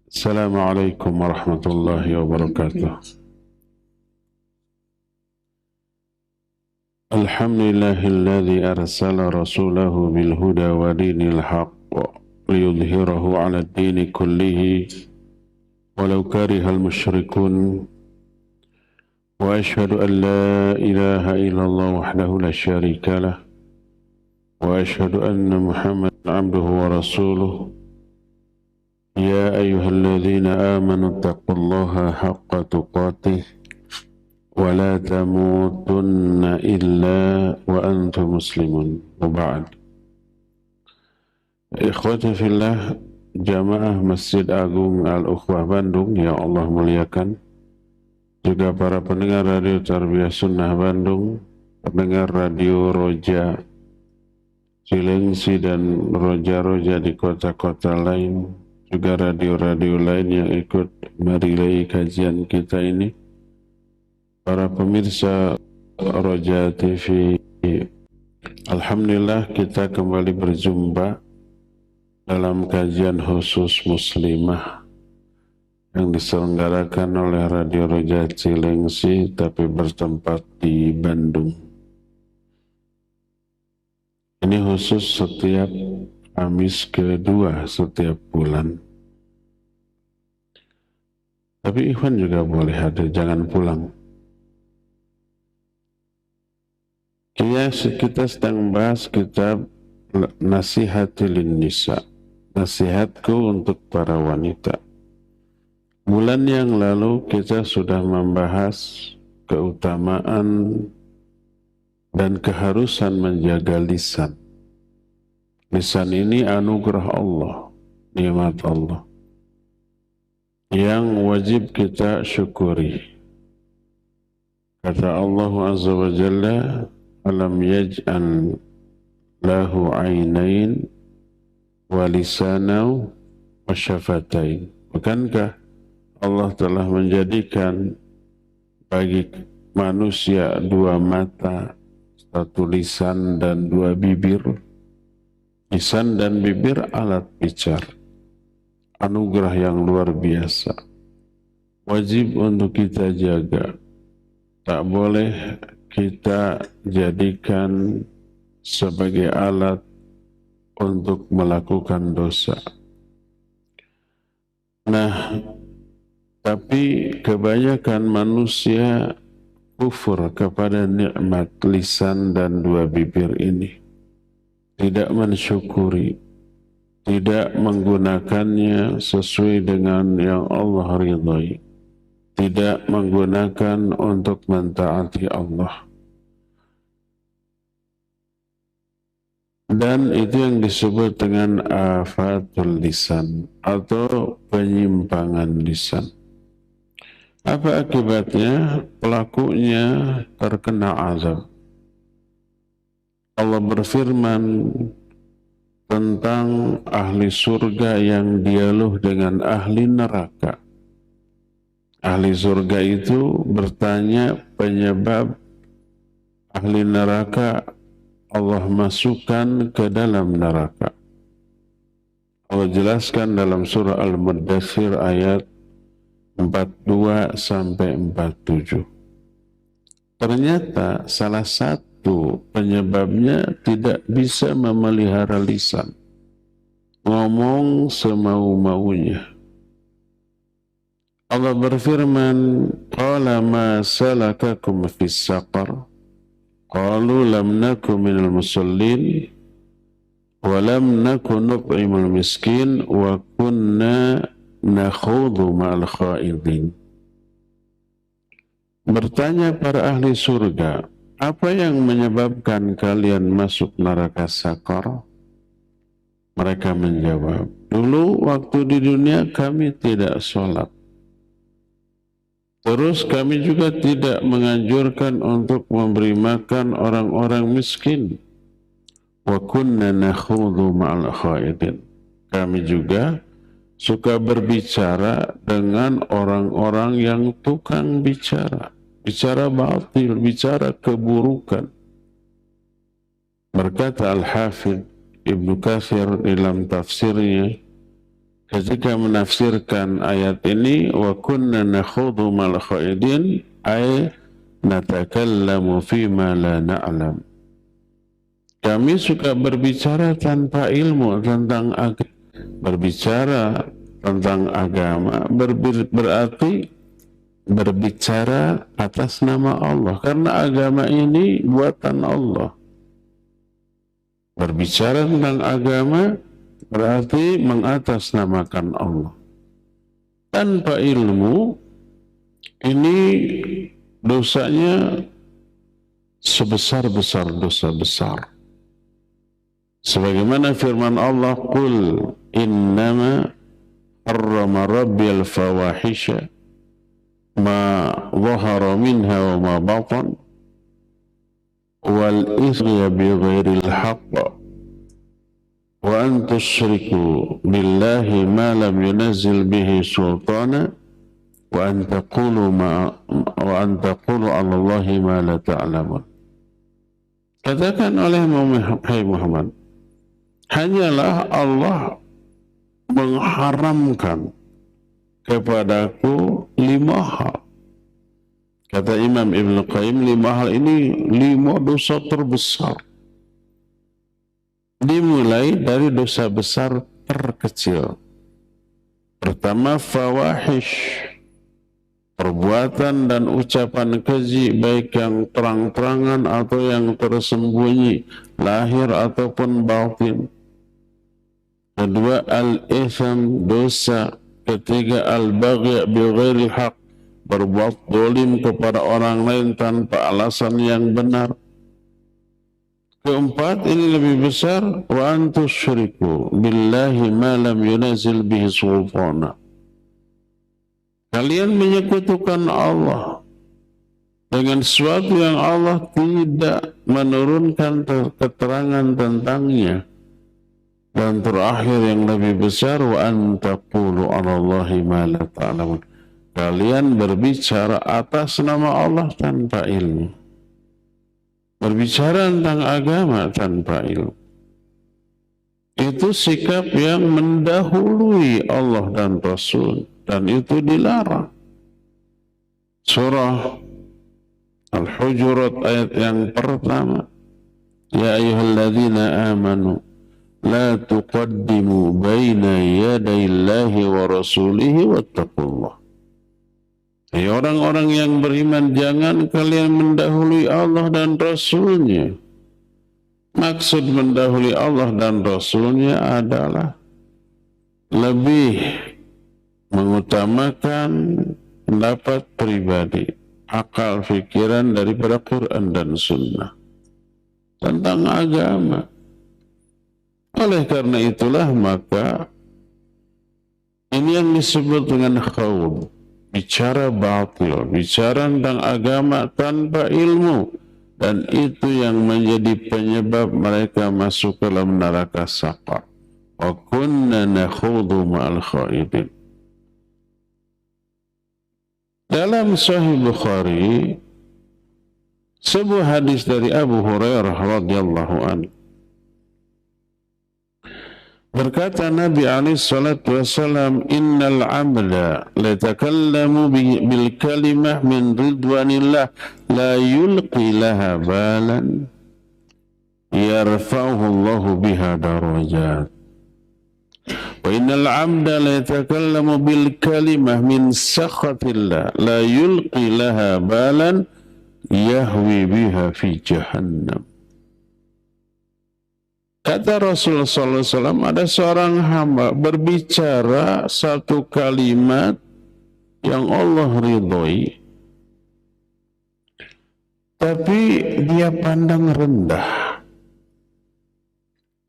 Assalamualaikum warahmatullahi wabarakatuh. Alhamdulillahilladzi arsala rasulahu bil huda wa dinil haqq liyudhhirahu 'ala ad-dini kullihi walau karihal musyrikun. Wa asyhadu an la ilaha illallah wahdahu la syarika lah wa asyhadu anna Muhammadan 'abduhu wa rasuluh. Ya ayyuhalladzina amanu taqullaha haqqa tuqatih wa la tamutunna illa wa antum muslimun. Wa ba'd. Ikhwati fillah, jamaah Masjid Agung Al-Ukhwah Bandung yang Allah muliakan, juga para pendengar Radio Tarbiyah Sunnah Bandung, pendengar Radio Roja Cilengsi dan Roja-Roja di kota-kota lain, juga radio-radio lain yang ikut merilai kajian kita ini, para pemirsa Roja TV. Alhamdulillah kita kembali berjumpa dalam kajian khusus muslimah yang diselenggarakan oleh Radio Roja Cilengsi tapi bertempat di Bandung. Ini khusus setiap Kamis kedua setiap bulan. Tapi Ikhwan juga boleh hadir, jangan pulang. Kita sedang membahas kitab Nasihatil Nisa, nasihatku untuk para wanita. Bulan yang lalu kita sudah membahas keutamaan dan keharusan menjaga lisan. Lisan ini anugerah Allah, nikmat Allah yang wajib kita syukuri. Kata Allah Azza wa Jalla, alam yaj'al lahu ainain wa lisanan wa syafatain. Bukankah Allah telah menjadikan bagi manusia dua mata, satu lisan dan dua bibir? Lisan dan bibir alat bicara, anugerah yang luar biasa, wajib untuk kita jaga. Tak boleh kita jadikan sebagai alat untuk melakukan dosa. Nah, tapi kebanyakan manusia kufur kepada nikmat lisan dan dua bibir ini, tidak mensyukuri, tidak menggunakannya sesuai dengan yang Allah ridhai, tidak menggunakan untuk mentaati Allah. Dan itu yang disebut dengan afatul lisan atau penyimpangan lisan. Apa akibatnya? Pelakunya terkena azab. Allah berfirman tentang ahli surga yang dialog dengan ahli neraka. Ahli surga itu bertanya penyebab ahli neraka Allah masukkan ke dalam neraka. Allah jelaskan dalam surah Al-Muddathir ayat 42 sampai 47. Ternyata salah satu penyebabnya tidak bisa memelihara lisan, ngomong semau-maunya. Allah berfirman, qala ma salakakum fis saqar? Qalu lam naku minal musallin wa lam naku nut'imul miskin wa kunna nakhudhu ma'al khaidin. Bertanya para ahli surga, apa yang menyebabkan kalian masuk neraka sakar? Mereka menjawab, dulu waktu di dunia kami tidak sholat. Terus kami juga tidak menganjurkan untuk memberi makan orang-orang miskin. Wa kunna nakhudhu ma'al khaidin. Kami juga suka berbicara dengan orang-orang yang tukang bicara. Bicara batil, bicara keburukan. Berkata Al-Hafidh Ibnu Katsir dalam tafsirnya, ketika menafsirkan ayat ini, wa kunna nakhudhu mal khaidin, ay natakallamu fima la na'lam. Kami suka berbicara tanpa ilmu tentang agama. Berbicara tentang agama berarti berbicara atas nama Allah, karena agama ini buatan Allah. Berbicara tentang agama berarti mengatasnamakan Allah. Tanpa ilmu ini dosanya sebesar-besar dosa besar. Sebagaimana firman Allah, qul innama harrama rabbiyal fawahisha ma zahara minha wa ma batan wal isya bi ghairil haqq wa an tusyriku billahi ma lam yunazzil bihi sultana wa an taqulu 'ala Allahi ma la ta'lamun. Katakan oleh Muhammad, hanyalah Allah mengharamkan kepadaku 5 hal. Kata Imam Ibn Qayyim, 5 hal ini 5 dosa terbesar. Dimulai dari dosa besar terkecil. Pertama, fawahish, perbuatan dan ucapan keji, baik yang terang-terangan atau yang tersembunyi, lahir ataupun batin. Kedua, al-itham, dosa. Ketiga, al-baghi' bi ghairil haq, berbuat dolim kepada orang lain tanpa alasan yang benar. Keempat, ini lebih besar, wa antus syiriku billahi ma lam yunazil bihi sultana. Kalian menyekutukan Allah dengan sesuatu yang Allah tidak menurunkan keterangan tentangnya. Dan terakhir yang lebih besar, wa antaqulu 'ala Allahi ma la ta'lamun. Kalian berbicara atas nama Allah tanpa ilmu. Berbicara tentang agama tanpa ilmu. Itu sikap yang mendahului Allah dan Rasul, dan itu dilarang. Surah Al-Hujurat ayat yang pertama, ya ayyuhalladzina amanu la tuqaddimu baina yadayillahi wa rasulihi wattaqullah. Hai orang-orang yang beriman, jangan kalian mendahului Allah dan Rasulnya. Maksud mendahului Allah dan Rasulnya adalah lebih mengutamakan pendapat pribadi, akal, fikiran daripada Quran dan Sunnah tentang agama. Oleh karena itulah maka ini yang disebut dengan khawd, bicara batil, bicara tentang agama tanpa ilmu, dan itu yang menjadi penyebab mereka masuk ke dalam neraka saqar. Wa kunna nakhudhu ma'al khaidin. Dalam Sahih Bukhari, sebuah hadis dari Abu Hurairah radhiyallahu anhu, berkata Nabi alaihi salatu wasallam, innal abda la takallamu bil kalimah min ridwanillah la yulqi laha balan yarfa'uhu Allahu biha darajat. Wa innal abda la yatakallamu bil kalimah min sakhatillah la yulqi laha balan yahwi biha fi jahannam. Kata Rasulullah SAW, ada seorang hamba berbicara satu kalimat yang Allah ridhoi, tapi dia pandang rendah.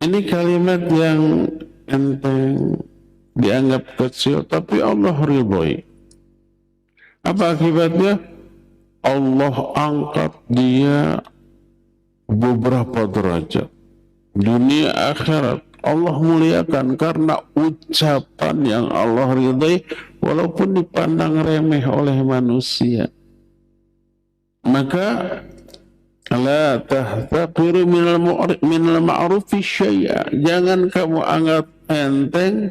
Ini kalimat yang enteng, dianggap kecil, tapi Allah ridhoi. Apa akibatnya? Allah angkat dia beberapa derajat. Dunia akhirat Allah muliakan karena ucapan yang Allah ridhai, walaupun dipandang remeh oleh manusia. Maka la tahtaqiru minal ma'rufi syai'a, jangan kamu anggap enteng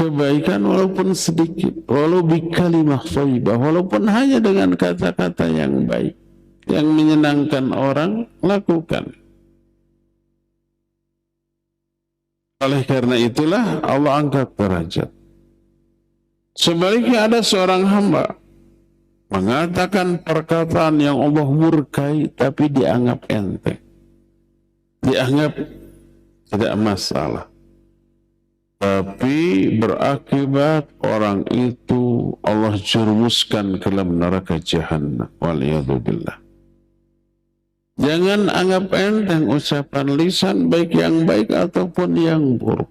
kebaikan walaupun sedikit, walau bikalimah thayyibah, walaupun hanya dengan kata-kata yang baik, yang menyenangkan orang, lakukan. Oleh karena itulah Allah angkat derajat. Sebaliknya ada seorang hamba mengatakan perkataan yang Allah murkai tapi dianggap enteng, dianggap tidak masalah, tapi berakibat orang itu Allah jerumuskan ke dalam neraka jahanam. Waliyadzubillah. Jangan anggap enteng ucapan lisan, baik yang baik ataupun yang buruk.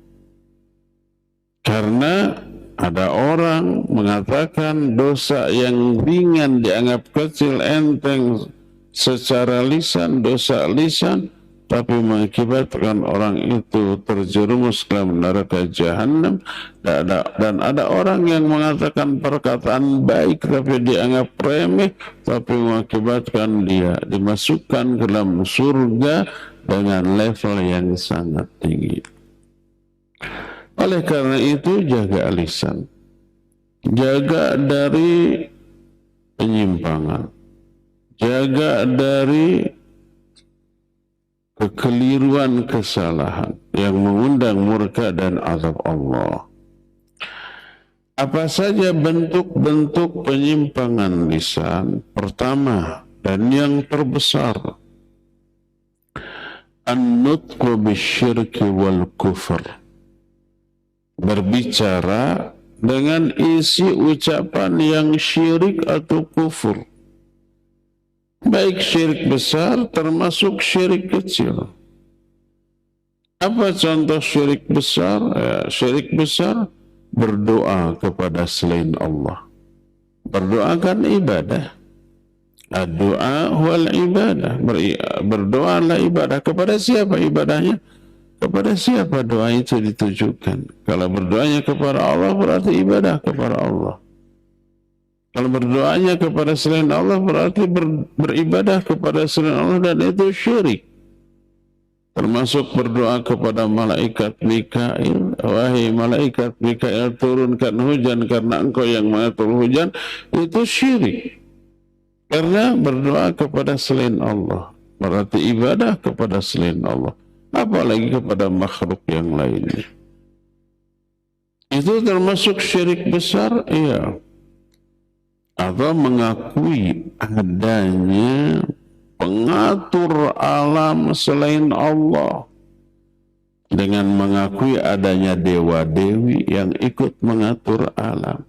Karena ada orang mengatakan dosa yang ringan dianggap kecil, enteng secara lisan, dosa lisan, tapi mengakibatkan orang itu terjerumus ke dalam neraka jahanam. Dan ada orang yang mengatakan perkataan baik tapi dianggap remeh, tapi mengakibatkan dia dimasukkan ke dalam surga dengan level yang sangat tinggi. Oleh karena itu jaga lisan, jaga dari penyimpangan, jaga dari kekeliruan, kesalahan yang mengundang murka dan azab Allah. Apa saja bentuk-bentuk penyimpangan lisan? Pertama dan yang terbesar, an-nutqu bisyirki wal kufr. Berbicara dengan isi ucapan yang syirik atau kufur. Baik syirik besar termasuk syirik kecil. Apa contoh syirik besar? Syirik besar berdoa kepada selain Allah. Berdoa kan ibadah. Doa wal ibadah. Berdoa ibadah. Kepada siapa ibadahnya? Kepada siapa doa itu ditujukan? Kalau berdoanya kepada Allah berarti ibadah kepada Allah. Kalau berdoanya kepada selain Allah berarti beribadah kepada selain Allah, dan itu syirik. Termasuk berdoa kepada malaikat Mikail, wahai malaikat Mikail turunkan hujan karena engkau yang mengatur hujan, itu syirik. Karena berdoa kepada selain Allah berarti ibadah kepada selain Allah, apalagi kepada makhluk yang lainnya. Itu termasuk syirik besar, iya. Atau mengakui adanya pengatur alam selain Allah, dengan mengakui adanya dewa-dewi yang ikut mengatur alam,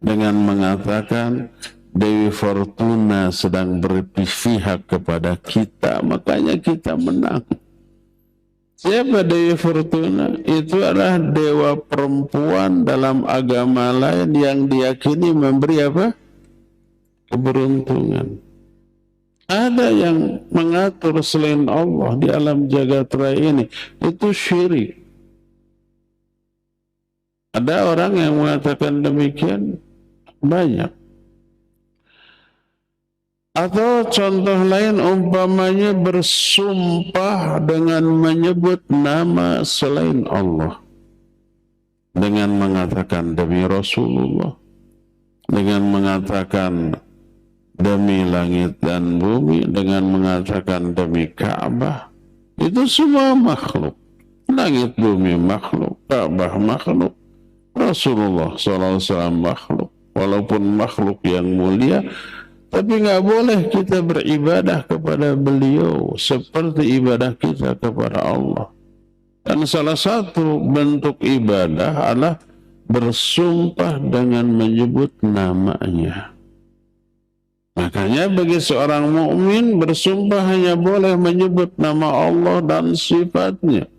dengan mengatakan Dewi Fortuna sedang berpihak kepada kita, makanya kita menang. Siapa Dewi Fortuna? Itu adalah dewa perempuan dalam agama lain yang diyakini memberi apa? Keberuntungan. Ada yang mengatur selain Allah di alam jagat raya ini, itu syirik. Ada orang yang mengatakan demikian, banyak. Atau contoh lain umpamanya bersumpah dengan menyebut nama selain Allah, dengan mengatakan demi Rasulullah, dengan mengatakan demi langit dan bumi, dengan mengatakan demi Ka'bah. Itu semua makhluk. Langit bumi makhluk, Ka'bah makhluk, Rasulullah SAW makhluk. Walaupun makhluk yang mulia, tapi nggak boleh kita beribadah kepada beliau seperti ibadah kita kepada Allah. Dan salah satu bentuk ibadah adalah bersumpah dengan menyebut namanya. Makanya bagi seorang mukmin bersumpah hanya boleh menyebut nama Allah dan sifatnya.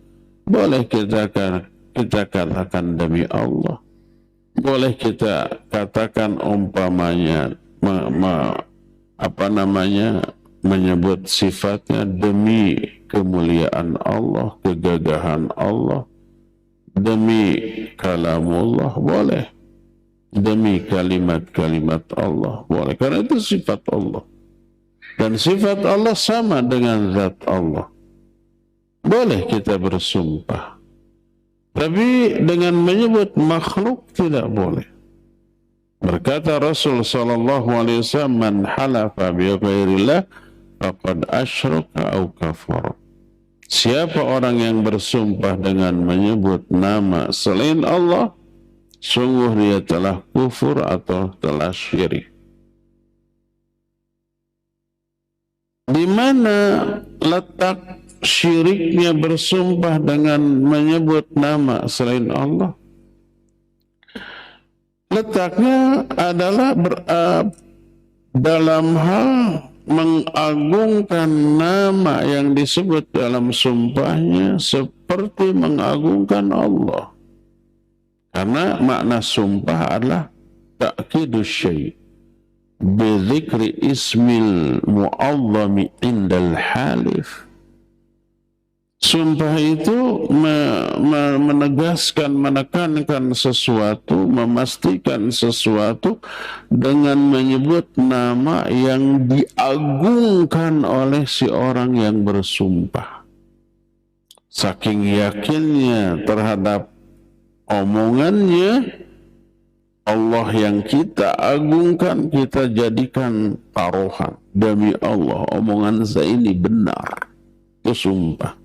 Boleh kita katakan demi Allah. Boleh kita katakan umpamanya menyebut sifatnya demi kemuliaan Allah, kegagahan Allah, demi kalamullah, boleh. Demi kalimat-kalimat Allah, boleh. Karena itu sifat Allah. Dan sifat Allah sama dengan zat Allah. Boleh kita bersumpah. Tapi dengan menyebut makhluk tidak boleh. Berkata Rasul sallallahu alaihi wasallam, "Man halafa bi ghairillah faqad asyraka aw kafara." Siapa orang yang bersumpah dengan menyebut nama selain Allah, sungguh dia telah kufur atau telah syirik. Di mana letak syiriknya bersumpah dengan menyebut nama selain Allah? Letaknya adalah dalam hal mengagungkan nama yang disebut dalam sumpahnya seperti mengagungkan Allah. Karena makna sumpah adalah ta'kidus syai' bidzikri ismil mu'azzami indal halif. Sumpah itu menegaskan, menekankan sesuatu, memastikan sesuatu dengan menyebut nama yang diagungkan oleh si orang yang bersumpah. Saking yakinnya terhadap omongannya, Allah yang kita agungkan, kita jadikan taruhan. Demi Allah, omongan saya ini benar. Itu sumpah.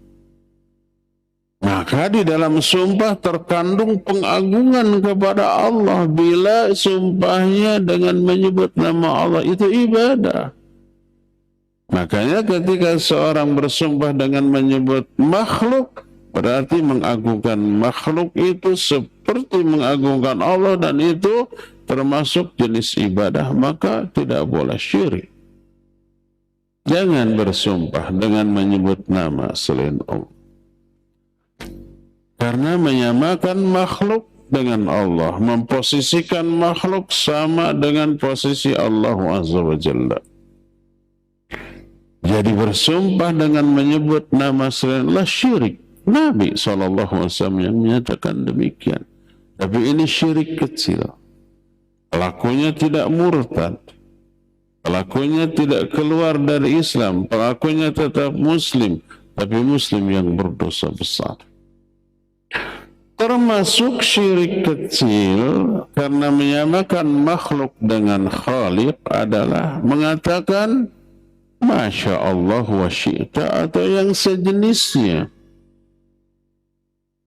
Maka di dalam sumpah terkandung pengagungan kepada Allah. Bila sumpahnya dengan menyebut nama Allah, itu ibadah. Makanya ketika seorang bersumpah dengan menyebut makhluk, berarti mengagungkan makhluk itu seperti mengagungkan Allah, dan itu termasuk jenis ibadah, maka tidak boleh syirik. Jangan bersumpah dengan menyebut nama selain Allah. Karena menyamakan makhluk dengan Allah, memposisikan makhluk sama dengan posisi Allah Azza wa Jalla. Jadi bersumpah dengan menyebut nama selain Allah syirik. Nabi SAW yang menyatakan demikian. Tapi ini syirik kecil. Pelakunya tidak murtad. Pelakunya tidak keluar dari Islam. Pelakunya tetap muslim. Tapi muslim yang berdosa besar. Termasuk syirik kecil karena menyamakan makhluk dengan Khaliq adalah mengatakan Masya Allah wa syi'ta atau yang sejenisnya.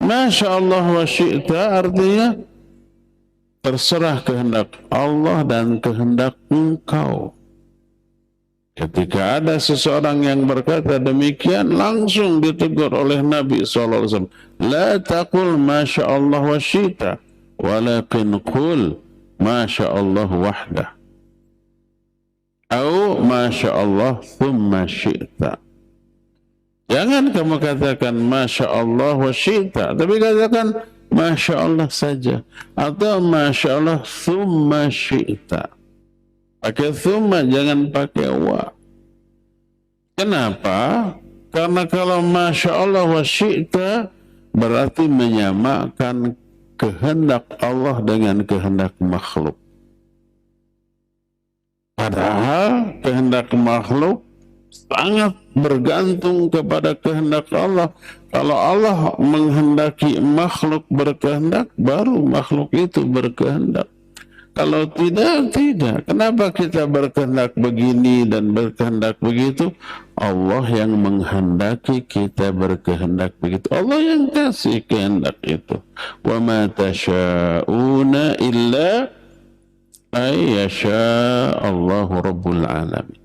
Masya Allah wa syi'ta artinya terserah kehendak Allah dan kehendak engkau. Ketika ada seseorang yang berkata demikian, langsung ditegur oleh Nabi SAW. La taqul Masya Allah wa syi'ta, walakin qul Masya Allah wahdah. Atau Masya Allah thumma syi'ta. Jangan kamu katakan Masya Allah wa syi'ta, tapi katakan Masya Allah saja. Atau Masya Allah thumma syi'ta. Pakai thumma, jangan pakai wa. Kenapa? Karena kalau Masya Allah wa syi'ta berarti menyamakan kehendak Allah dengan kehendak makhluk. Padahal kehendak makhluk sangat bergantung kepada kehendak Allah. Kalau Allah menghendaki makhluk berkehendak, baru makhluk itu berkehendak. Kalau tidak, tidak. Kenapa kita berkehendak begini dan berkehendak begitu? Allah yang menghendaki kita berkehendak begitu. Allah yang kasih kehendak itu. Wa ma tasha'una illa ayyasha Allahu Rabbul Alamin.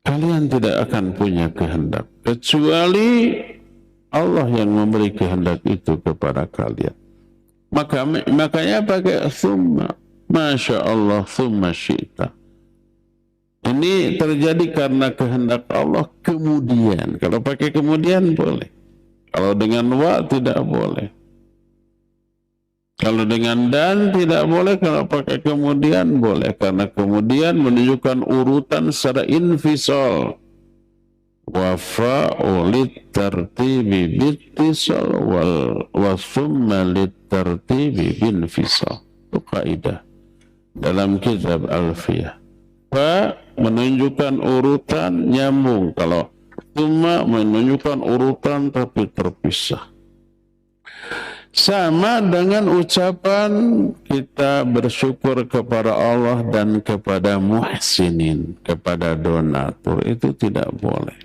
Kalian tidak akan punya kehendak kecuali Allah yang memberi kehendak itu kepada kalian. Makanya pakai thumma, Masya Allah thumma syi'ta. Ini terjadi karena kehendak Allah kemudian. Kalau pakai kemudian boleh. Kalau dengan wa tidak boleh. Kalau dengan dan tidak boleh. Kalau pakai kemudian boleh. Karena kemudian menunjukkan urutan secara infisal. Wafa'u lit-tartibi bittisal wa thumma lit-tartibi binfisal. Itu kaidah dalam kitab Alfiyah. Fa menunjukkan urutan nyambung. Kalau thumma menunjukkan urutan tapi terpisah. sama dengan ucapan kita bersyukur kepada Allah dan kepada muhsinin, kepada donatur, itu tidak boleh.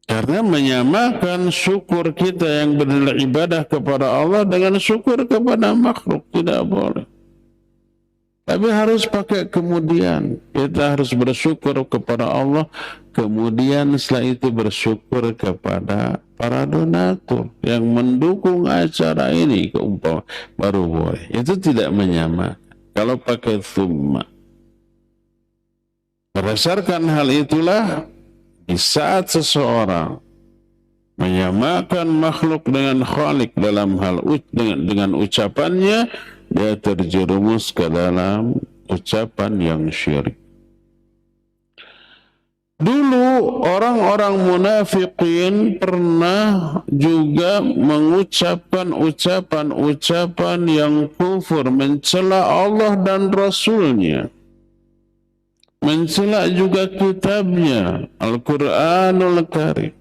Karena menyamakan syukur kita yang bernilai ibadah kepada Allah dengan syukur kepada makhluk, tidak boleh. Tapi harus pakai kemudian. Kita harus bersyukur kepada Allah, kemudian setelah itu bersyukur kepada para donatur yang mendukung acara ini, keumpama baru boleh. Itu tidak menyamakan. Kalau pakai thumma. Berdasarkan hal itulah, di saat seseorang menyamakan makhluk dengan Khalik dalam hal dengan ucapannya, dia terjerumus ke dalam ucapan yang syirik. Dulu orang-orang munafikin pernah juga mengucapkan ucapan-ucapan yang kufur, mencela Allah dan Rasulnya, mencela juga kitabnya Al-Quranul Karim,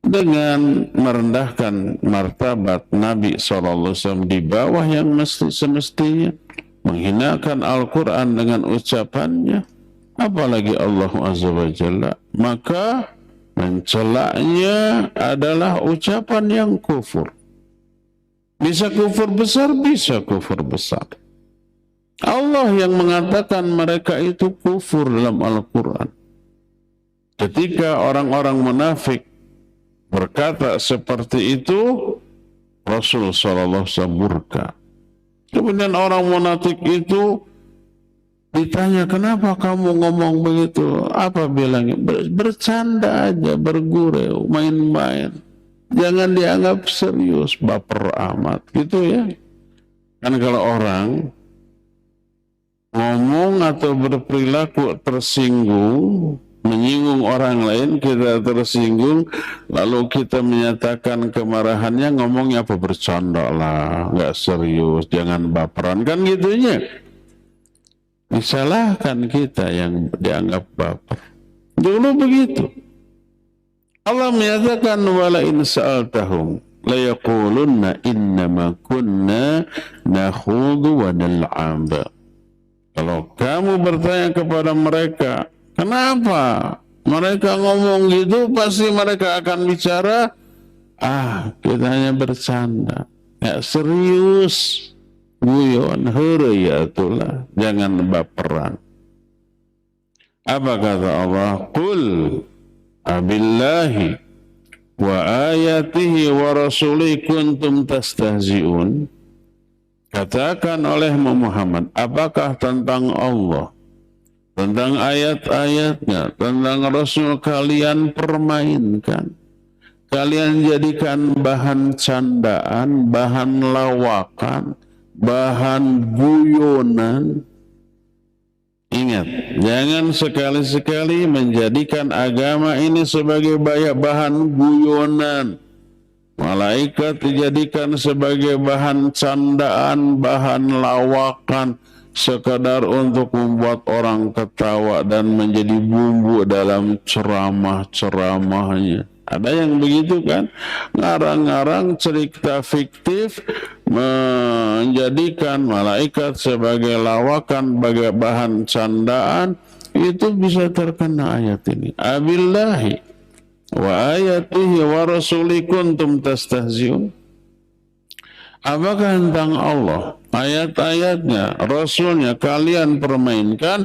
dengan merendahkan martabat Nabi SAW di bawah yang semestinya, menghinakan Al-Quran dengan ucapannya, apalagi Allah Azza wa Jalla, maka mencelaknya adalah ucapan yang kufur. Bisa kufur besar, bisa kufur besar. Allah yang mengatakan mereka itu kufur dalam Al-Quran. Ketika orang-orang munafik berkata seperti itu, Rasul SAW murka. Kemudian orang munafik itu ditanya, kenapa kamu ngomong begitu? Apa bilangnya? Bercanda aja, bergurau, main-main. Jangan dianggap serius, baper amat. Gitu ya. Kan kalau orang ngomong atau berperilaku tersinggung, menyinggung orang lain, kita tersinggung, lalu kita menyatakan kemarahannya, ngomongnya apa? Bercanda lah, nggak serius, jangan baperan, kan gitunya. Disalahkan kita yang dianggap baper. Dulu begitu. Allah menyatakan, wala in sa'altahum la yaqulunna innama kunna nakhudu wa nal'ab. Kalau kamu bertanya kepada mereka, kenapa mereka ngomong gitu, pasti mereka akan bicara, kita hanya bercanda, ya serius, guyon, heureuy ya itulah, jangan baperan. Apa kata Allah? Qul abillahi wa ayatihi wa rasulihi kuntum tastahzi'un. Katakan oleh Muhammad, apakah tentang Allah, tentang ayat-ayatnya, tentang Rasul kalian permainkan, kalian jadikan bahan candaan, bahan lawakan, bahan guyonan? Ingat, jangan sekali-sekali menjadikan agama ini sebagai bahan guyonan. Malaikat dijadikan sebagai bahan candaan, bahan lawakan, sekadar untuk membuat orang ketawa dan menjadi bumbu dalam ceramah-ceramahnya. Ada yang begitu kan? Ngarang-ngarang cerita fiktif, menjadikan malaikat sebagai lawakan, sebagai bahan candaan. Itu bisa terkena ayat ini. Abillahi wa ayatihi wa rasuli kuntum tastahzi'un. Apakah tentang Allah, ayat-ayatnya, Rasulnya kalian permainkan?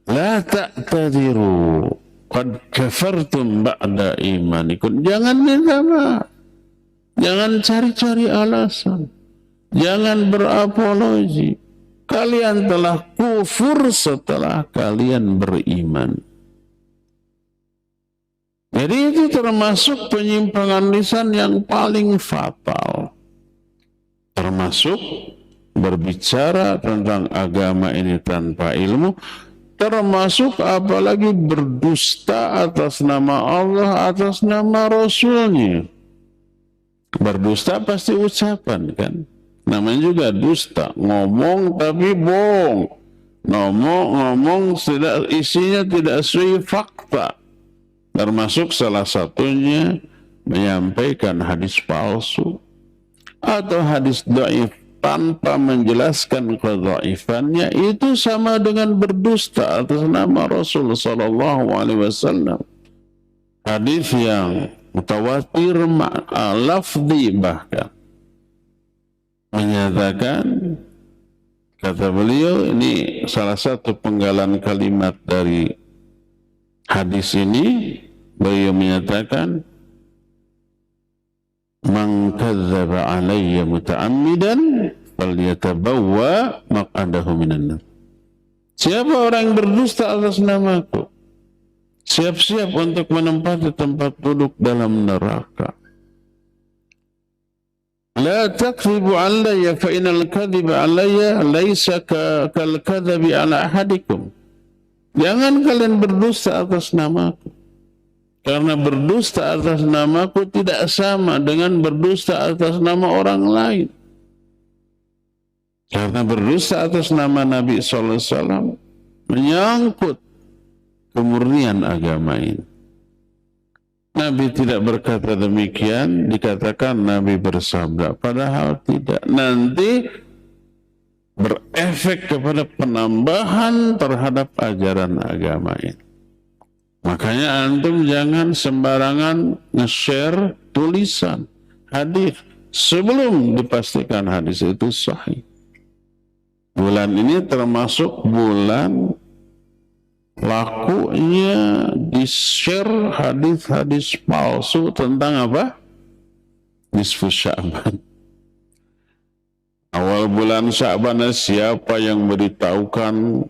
La ta'tadiru qad kafartum ba'da imanikum. Jangan minta maaf, jangan cari-cari alasan, jangan berapologi. Kalian telah kufur setelah kalian beriman. Jadi itu termasuk penyimpangan lisan yang paling fatal. Termasuk berbicara tentang agama ini tanpa ilmu, termasuk apalagi berdusta atas nama Allah, atas nama Rasulnya. Berdusta pasti ucapan kan, namanya juga dusta, ngomong tapi bohong, ngomong tidak, isinya tidak sesuai fakta. Termasuk salah satunya menyampaikan hadis palsu, atau hadis dhaif tanpa menjelaskan kedhaifannya, itu sama dengan berdusta atas nama Rasul sallallahu alaihi wasallam. Hadis yang mutawatir lafzi bahkan menyatakan, kata beliau, ini salah satu penggalan kalimat dari hadis ini, beliau menyatakan, man kadzdzaba alayya muta'ammidan falyatabawwa maq'adahu minan nar. Siapa orang yang berdusta atas namaku, siap-siap untuk menempati tempat duduk dalam neraka. La takdzibu alayya fa innal kadziba alayya laisa kal kadzabi ala ahadikum. Jangan kalian berdusta atas namaku, karena berdusta atas namaku tidak sama dengan berdusta atas nama orang lain. Karena berdusta atas nama Nabi sallallahu alaihi wasallam menyangkut kemurnian agama ini. Nabi tidak berkata demikian, dikatakan Nabi bersabda, padahal tidak. Nanti berefek kepada penambahan terhadap ajaran agama ini. Makanya antum jangan sembarangan nge-share tulisan hadis sebelum dipastikan hadis itu sahih. Bulan ini termasuk bulan lakunya di-share hadis-hadis palsu tentang apa? Nisfu Sya'ban. Awal bulan Sya'ban, siapa yang beritahukan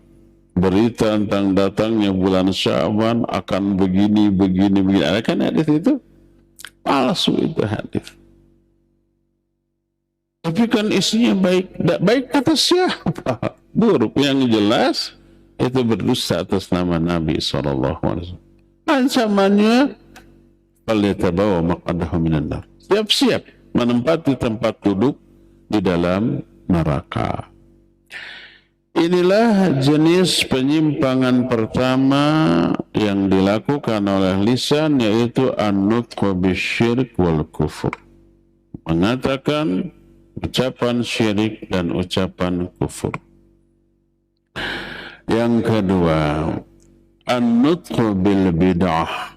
berita tentang datangnya bulan Sya'ban akan begini. Ada kan hadis itu? Palsu itu hadis. Tapi kan isinya baik. Baik kata siapa? Buruk. Yang jelas itu berdusta atas nama Nabi SAW. Ancamannya, falyatabawwa maq'adahu minan nar. Siap-siap menempati tempat duduk di dalam neraka. Inilah jenis penyimpangan pertama yang dilakukan oleh lisan, yaitu an-nutqu bisyirk wal kufur. Mengatakan ucapan syirik dan ucapan kufur. Yang kedua, an-nutqu bil bid'ah.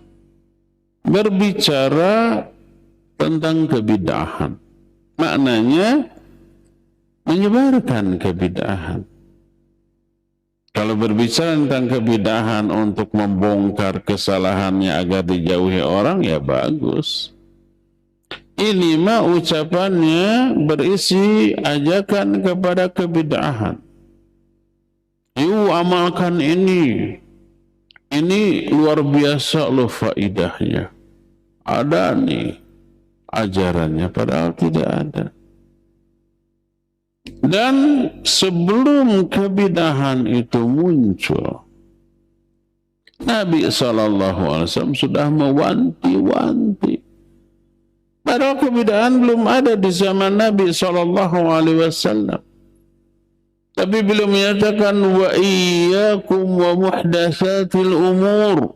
Berbicara tentang kebid'ahan. Maknanya menyebarkan kebid'ahan. Kalau berbicara tentang kebid'ahan untuk membongkar kesalahannya agar dijauhi orang, ya bagus. Ini mah ucapannya berisi ajakan kepada kebid'ahan. Yuk amalkan ini. Ini luar biasa loh faidahnya. Ada nih ajarannya, padahal tidak ada. Dan sebelum kebid'ahan itu muncul, Nabi SAW sudah mewanti-wanti. Padahal kebid'ahan belum ada di zaman Nabi SAW. Tapi beliau menyatakan, wa iyyakum wa muhdatsatil umur,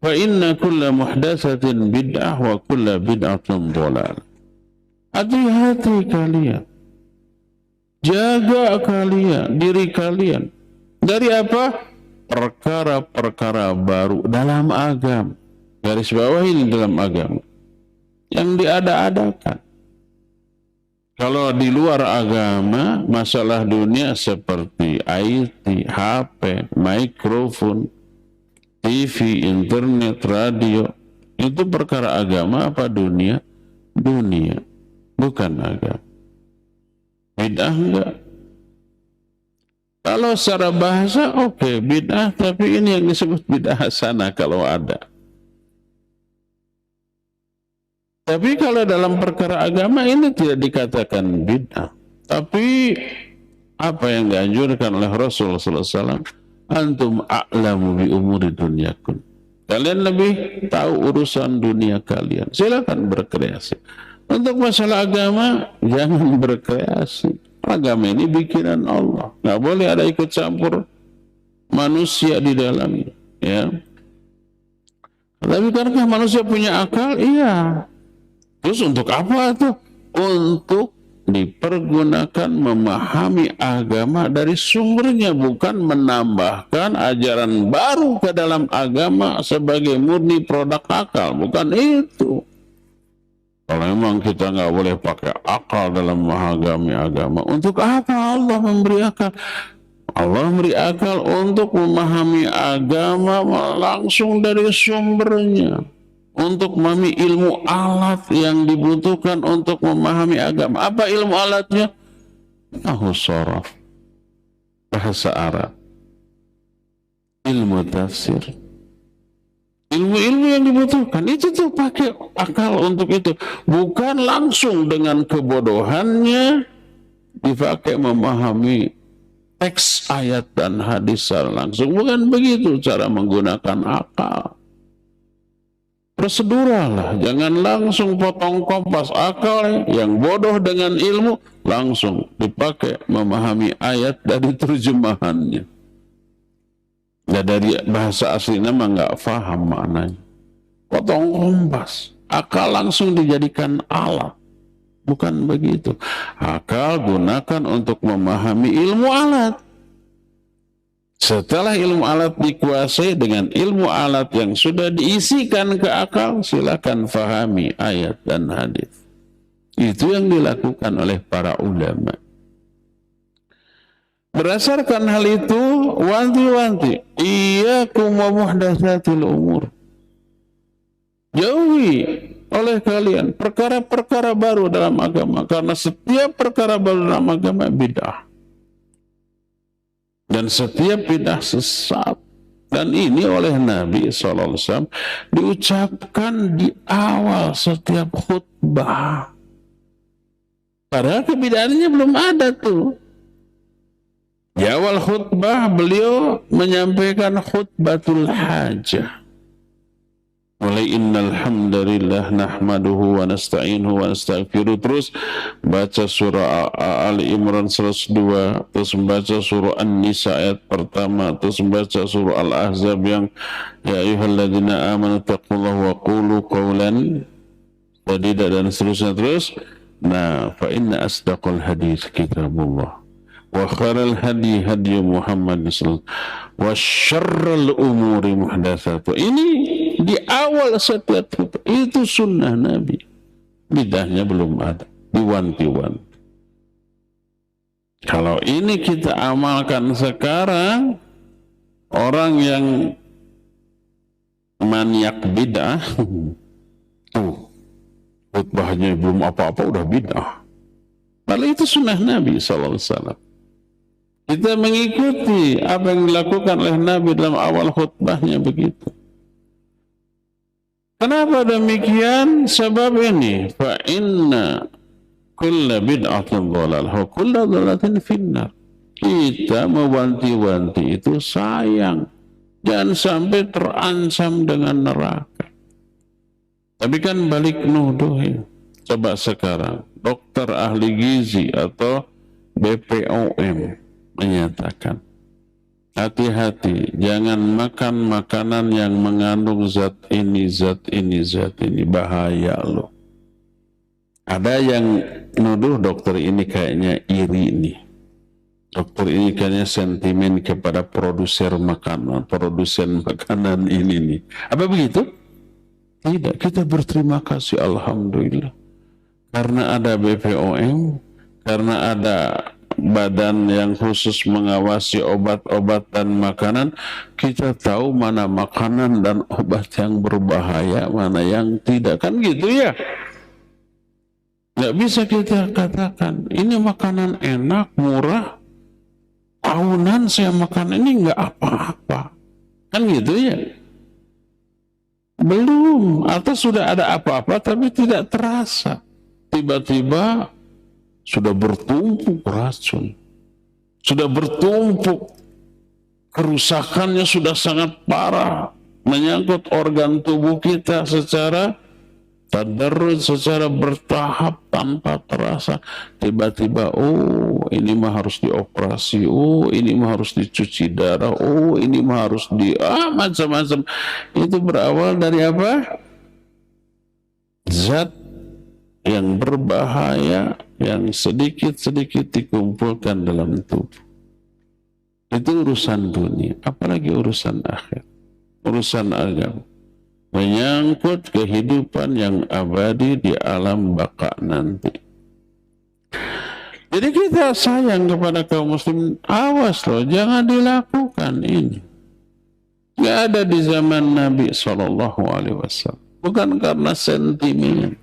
fa inna kulla muhdatsatin bid'ah wa kulla bid'atin dhalal. Hati-hati kalian. Jaga kalian, diri kalian. Dari apa? Perkara-perkara baru dalam agama. Garis bawah ini dalam agama. Yang diada-adakan. Kalau di luar agama, masalah dunia seperti IT, HP, mikrofon, TV, internet, radio, itu perkara agama apa dunia? Dunia, bukan agama. Bid'ah enggak. Kalau secara bahasa oke, bid'ah, tapi ini yang disebut bid'ah hasanah kalau ada. Tapi kalau dalam perkara agama ini tidak dikatakan bid'ah. Tapi apa yang dianjurkan oleh Rasulullah SAW, antum a'lamu bi umuri dunyakum. Kalian lebih tahu urusan dunia kalian. Silakan berkreasi. Untuk masalah agama, jangan berkreasi. Agama ini bikinan Allah. Nggak boleh ada ikut campur manusia di dalamnya. Ya. Tapi karena manusia punya akal, iya. Terus untuk apa tuh untuk dipergunakan memahami agama dari sumbernya, bukan menambahkan ajaran baru ke dalam agama sebagai murni produk akal. Bukan itu. Kalau memang kita nggak boleh pakai akal dalam memahami agama, untuk apa Allah memberi akal? Allah memberi akal untuk memahami agama langsung dari sumbernya, untuk memahami ilmu alat yang dibutuhkan untuk memahami agama. Apa ilmu alatnya? Nahwu sharaf, bahasa Arab, ilmu tafsir, ilmu-ilmu yang dibutuhkan itu tuh pakai akal untuk itu, bukan langsung dengan kebodohannya dipakai memahami teks ayat dan hadis secara langsung. Bukan begitu cara menggunakan akal. Prosedural lah, jangan langsung potong kompas. Akal yang bodoh dengan ilmu langsung dipakai memahami ayat dari terjemahannya. Ya, dari bahasa aslinya mah nggak paham maknanya. Potong kompas, akal langsung dijadikan alat. Bukan begitu. Akal gunakan untuk memahami ilmu alat. Setelah ilmu alat dikuasai dengan ilmu alat yang sudah diisikan ke akal, silakan fahami ayat dan hadis. Itu yang dilakukan oleh para ulama. Berdasarkan hal itu, wanti-wanti, iyyakum wa muhdatsatil umur. Jauhi oleh kalian perkara-perkara baru dalam agama, karena setiap perkara baru dalam agama bid'ah. Dan setiap bid'ah sesat. Dan ini oleh Nabi SAW diucapkan di awal setiap khutbah. Padahal kebid'ahannya belum ada tuh. Di awal khutbah beliau menyampaikan khutbatul hajah. Mulai innal hamdalillah nahmaduhu wa nasta'inuhu wa nastaghfiruh, terus baca surah Ali Imran 102, terus membaca surah An-Nisa ayat pertama, terus membaca surah Al-Ahzab yang ya ayyuhalladzina amanu taqullaha wa qulu qawlan sadida dan seterusnya. Terus nah fa inna asdaqal hadits kitabullah wa khairal hadi hadi Muhammad sallallahu alaihi wasallam wa syarrul umuri muhdatsatuh. Ini di awal setiap itu sunnah Nabi. Bid'ahnya belum ada, diwanti-wanti. Kalau ini kita amalkan sekarang, orang yang maniak bid'ah, tuh khutbahnya belum apa-apa udah bid'ah. Padahal itu sunnah Nabi SAW. Kita mengikuti apa yang dilakukan oleh Nabi dalam awal khutbahnya begitu. Kenapa demikian? Sebab ini, fa inna kulla bid'atin dhalalah wa kulla dhalalatin finnar. Kita mewanti-wanti itu sayang, jangan sampai terancam dengan neraka. Tapi kan balik nuduh ya. Coba sekarang dokter ahli gizi atau BPOM menyatakan, hati-hati, jangan makan makanan yang mengandung zat ini, bahaya loh. Ada yang nuduh dokter ini kayaknya iri nih. Dokter ini kayaknya sentimen kepada produsen makanan ini nih. Apa begitu? Tidak, kita berterima kasih alhamdulillah. Karena ada BPOM, karena ada badan yang khusus mengawasi obat-obat dan makanan, kita tahu mana makanan dan obat yang berbahaya, mana yang tidak, kan gitu ya. Nggak bisa kita katakan ini makanan enak, murah, tahunan saya makan ini nggak apa-apa, kan gitu ya. Belum, atau sudah ada apa-apa tapi tidak terasa, tiba-tiba sudah bertumpuk racun, sudah bertumpuk, kerusakannya sudah sangat parah, menyangkut organ tubuh kita secara tadarruj, secara bertahap tanpa terasa. Tiba-tiba, oh ini mah harus dioperasi, oh ini mah harus dicuci darah, oh ini mah harus macam-macam. Itu berawal dari apa? Zat yang berbahaya yang sedikit-sedikit dikumpulkan dalam tubuh. Itu urusan dunia, apalagi urusan akhir, urusan agama. Menyangkut kehidupan yang abadi di alam baka nanti. Jadi kita sayang kepada kaum muslim, awas loh, jangan dilakukan ini. Nggak ada di zaman Nabi SAW. Bukan karena sentimen,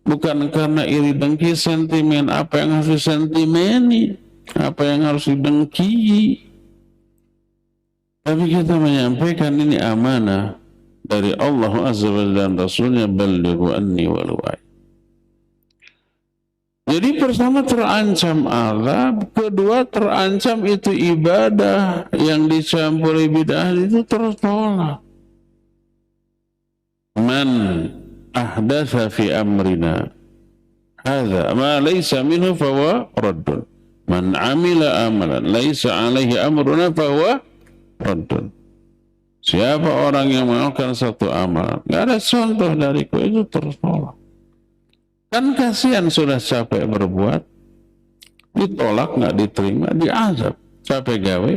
bukan karena iri dengki sentimen. Apa yang harus disentimeni, apa yang harus didengki. Tapi kita menyampaikan ini amanah dari Allah Azza wa Jalla dan Rasulnya, balighu anni walau ayat. Jadi pertama terancam azab, kedua terancam itu ibadah yang dicampuri bid'ah itu tertolak. Man ahdatsa fi amrina hadza ma laysa minhu fahuwa raddun. Man amila amalan laysa alaihi amruna fahuwa raddun. Siapa orang yang melakukan satu amalan, nggak ada contoh dariku, itu tertolak. Kan kasihan sudah capek berbuat, ditolak, nggak diterima, diazab. Capek gawe,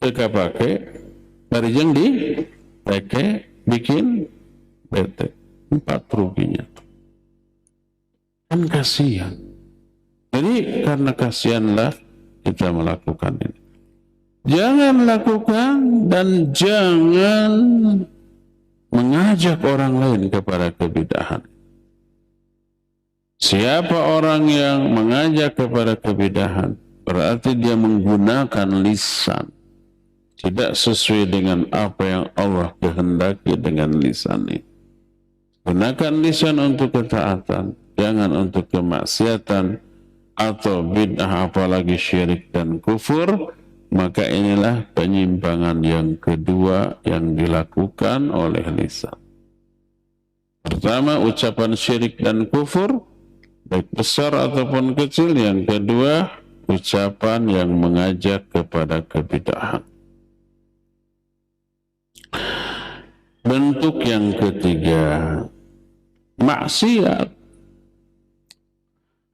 teka pakai, dari jeng di teke, bikin bete. 4 ruginya. Kan kasihan. Jadi karena kasihanlah kita melakukan ini. Jangan lakukan dan jangan mengajak orang lain kepada kebidahan. Siapa orang yang mengajak kepada kebidahan, berarti dia menggunakan lisan tidak sesuai dengan apa yang Allah kehendaki dengan lisan ini. Gunakan lisan untuk ketaatan, jangan untuk kemaksiatan atau bid'ah, apalagi syirik dan kufur. Maka inilah penyimpangan yang kedua yang dilakukan oleh lisan. Pertama, ucapan syirik dan kufur, baik besar ataupun kecil. Yang kedua, ucapan yang mengajak kepada kebid'ahan. Bentuk yang ketiga, maksiat.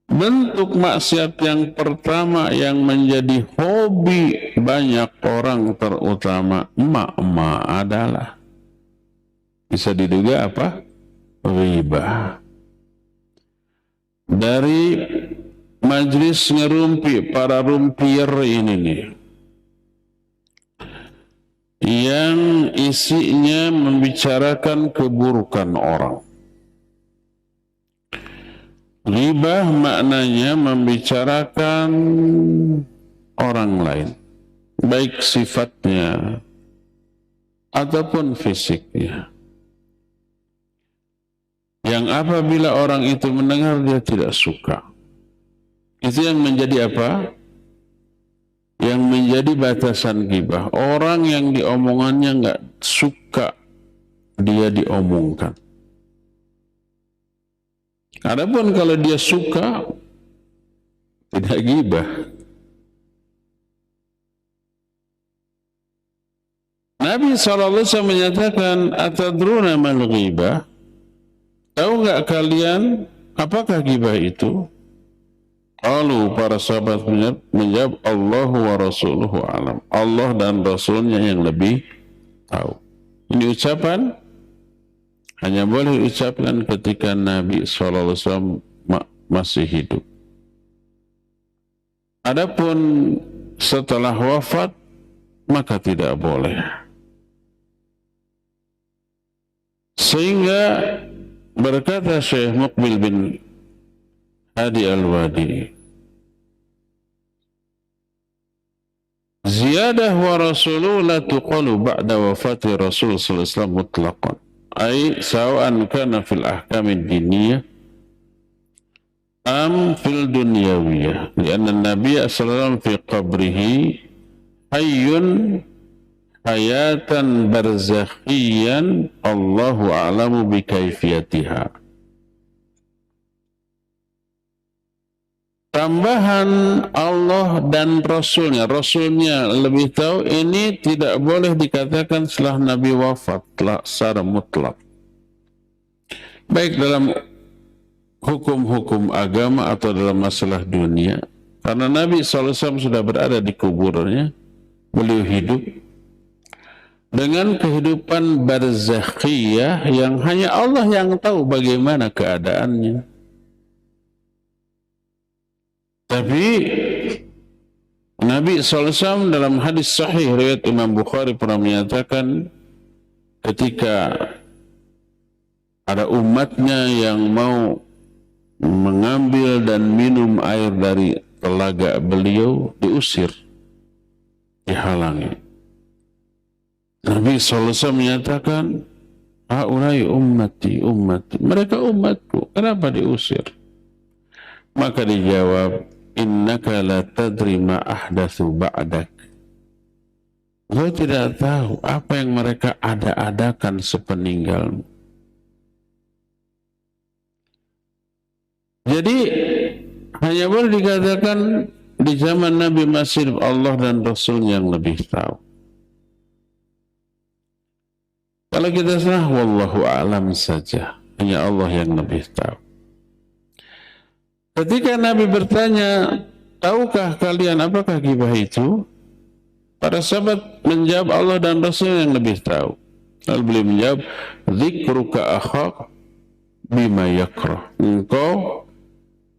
Bentuk maksiat yang pertama yang menjadi hobi banyak orang, terutama emak-emak, adalah bisa diduga apa? Ghibah. Dari majlis ngerumpi, para rumpier ini nih, yang isinya membicarakan keburukan orang. Ghibah maknanya membicarakan orang lain, baik sifatnya ataupun fisiknya, yang apabila orang itu mendengar dia tidak suka. Itu yang menjadi apa? Yang menjadi batasan ghibah. Orang yang diomongannya nggak suka dia diomongkan. Adapun kalau dia suka, tidak ghibah. Nabi SAW menyatakan, atadruna mal ghibah? Tahu nggak kalian apakah ghibah itu? Lalu para sahabat menjawab, Allah wa rasuluhu alam. Allah dan Rasulnya yang lebih tahu. Ini ucapan hanya boleh diucapkan ketika Nabi SAW masih hidup. Adapun setelah wafat, maka tidak boleh. Sehingga berkata Syekh Muqbil bin Hadi Al-Wadi, ziyadah wa rasuluhu la tuqalu ba'da wafati Rasul sallallahu alaihi wasallam mutlaqan. Ay sawa'an kana fil ahkamid diniyah am fil dunyawiyah. Lianna Nabi sallallahu fi qabrihi hayyun hayatan barzakhiyan Allahu a'lamu bi kaifiyatiha. Tambahan Allah dan Rasulnya lebih tahu, ini tidak boleh dikatakan setelah Nabi wafat secara mutlak. Baik dalam hukum-hukum agama atau dalam masalah dunia. Karena Nabi SAW sudah berada di kuburnya, beliau hidup dengan kehidupan barzakhiyah yang hanya Allah yang tahu bagaimana keadaannya. Tapi Nabi SAW dalam hadis sahih riwayat Imam Bukhari pernah menyatakan ketika ada umatnya yang mau mengambil dan minum air dari telaga beliau, diusir, dihalangi. Nabi SAW menyatakan, haulai ummati, ummati, mereka umatku, kenapa diusir? Maka dijawab, innaka la tadri ma ahdatsu ba'dak. Kau tidak tahu apa yang mereka ada-adakan sepeninggalmu. Jadi hanya boleh dikatakan di zaman Nabi masih Allah dan Rasul yang lebih tahu. Kalau kita salah, wallahu a'lam saja. Hanya Allah yang lebih tahu. Ketika Nabi bertanya, tahukah kalian apakah ghibah itu? Para sahabat menjawab, Allah dan Rasul yang lebih tahu. Lalu beliau menjawab, dzikruka akhak bima yakrah. Engkau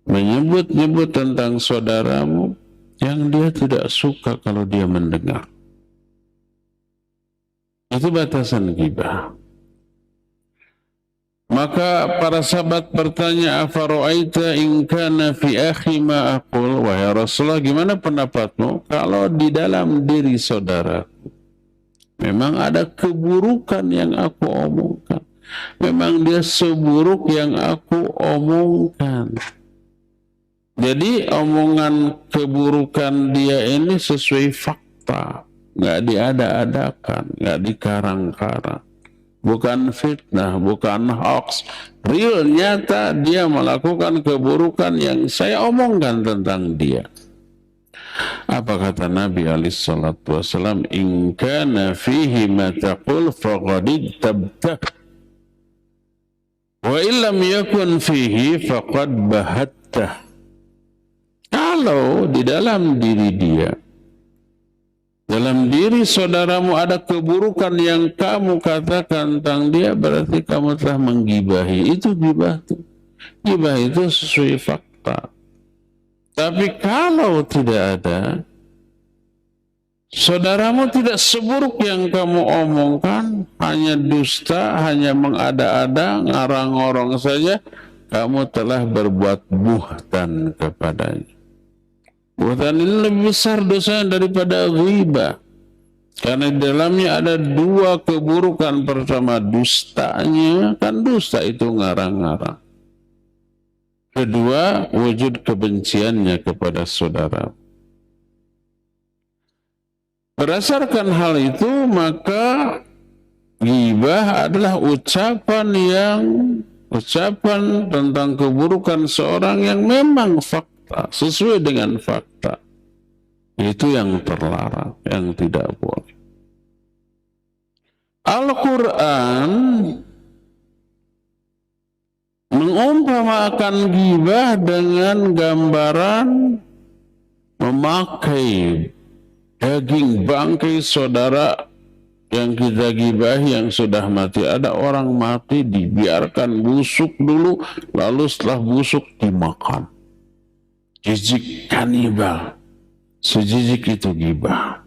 menyebut-nyebut tentang saudaramu yang dia tidak suka kalau dia mendengar. Itu batasan ghibah. Maka para sahabat bertanya, afara'aita in kana fi akhi ma aqul, wahai Rasulullah, gimana pendapatmu kalau di dalam diri saudaraku memang ada keburukan yang aku omongkan, memang dia seburuk yang aku omongkan. Jadi omongan keburukan dia ini sesuai fakta, nggak diada-adakan, nggak dikarang-karang. Bukan fitnah, bukan hoax. Real, nyata dia melakukan keburukan yang saya omongkan tentang dia. Apa kata Nabi SAW? In kana fihi ma taqul faqad tabtah. Wa illam yakun fihi faqad bahattah. Kalau di dalam diri dia, dalam diri saudaramu ada keburukan yang kamu katakan tentang dia, berarti kamu telah menggibahi. Itu gibah itu. Gibah itu sesuai fakta. Tapi kalau tidak ada, saudaramu tidak seburuk yang kamu omongkan, hanya dusta, hanya mengada-ada, ngarang-ngorong saja, kamu telah berbuat buhtan kepadanya. Buhtan ini lebih besar dosanya daripada ghibah. Karena di dalamnya ada dua keburukan. Pertama dustanya, kan dusta itu ngarang-ngarang. Kedua, wujud kebenciannya kepada saudara. Berdasarkan hal itu, maka ghibah adalah ucapan tentang keburukan seorang yang memang fakta, sesuai dengan fakta. Itu yang terlarang, yang tidak boleh. Al-Quran mengumpamakan ghibah dengan gambaran memakai daging bangkai saudara yang kita gibahi yang sudah mati. Ada orang mati dibiarkan busuk dulu, lalu setelah busuk dimakan. Jijik kanibal. Sejijik itu ghibah.